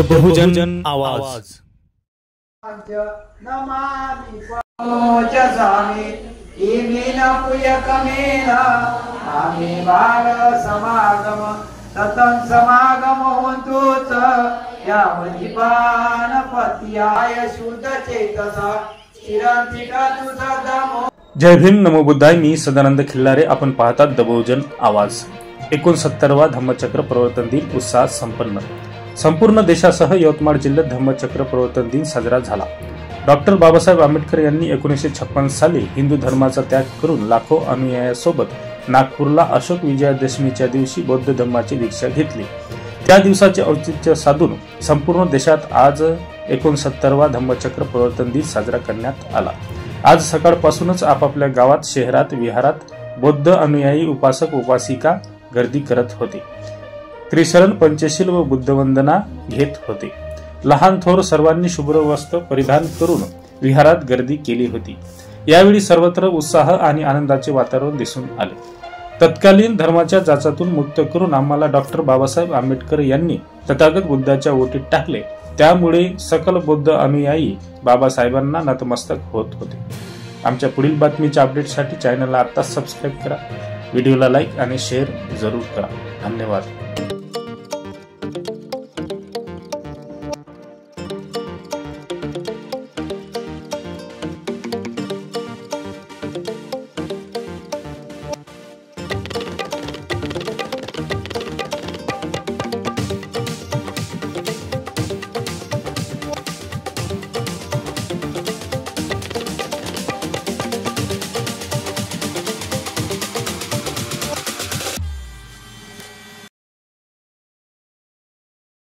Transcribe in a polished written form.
बहुजन आवाज। नमामि स्वामी इमिन पुयकमेन आम्ही बाळ समागम सतन समागम होतोच या पत्याय शुद्ध चेतसा चिरंतिका तुझा दमो। जय भीम, नमो बुद्धाय। मी सदानंद खिल्लारे। आपण पाहतात द बहुजन आवाज। 69वा धम्मचक्र प्रवर्तन दिन उत्साहात संपन्न। संपूर्ण देशासह यवतमाळ जिल्ह्यात धम्मचक्र प्रवर्तन दिन साजरा झाला। डॉक्टर बाबासाहेब आंबेडकर यांनी 1956 साली हिंदू धर्माचा त्याग करून लाखो अनुयायांसोबत नागपूरला अशोक विजयादशमीच्या दिवशी बौद्ध धर्माची दीक्षा घेतली। त्या दिवसाचे औचित्य साधून संपूर्ण देशात आज 69वा धम्मचक्र प्रवर्तन दिन साजरा करण्यात आला। आज सकाळपासूनच आपापल्या गावात, शहरात, विहारात बौद्ध अनुयायी, उपासक, उपासिका गर्दी करत होते। त्रिशरण, पंचशील व बुद्धवंदना घेत होते। लहान थोर सर्वांनी शुभ्र वस्त्र परिधान करून विहारात गर्दी केली होती। यावेळी सर्वत्र उत्साह आणि आनंदाचे वातावरण दिसून आले। तत्कालीन धर्माच्या जाचातून मुक्त करून आम्हाला डॉक्टर बाबासाहेब आंबेडकर यांनी तथागत बुद्धाच्या ओटीत टाकले। त्यामुळे सकल बौद्ध अनुयायी बाबासाहेबांना नतमस्तक होत होते। आमच्या पुढील बातमीच्या अपडेटसाठी चॅनलला आत्ताच सबस्क्राईब करा, व्हिडिओला लाईक आणि शेअर जरूर करा। धन्यवाद।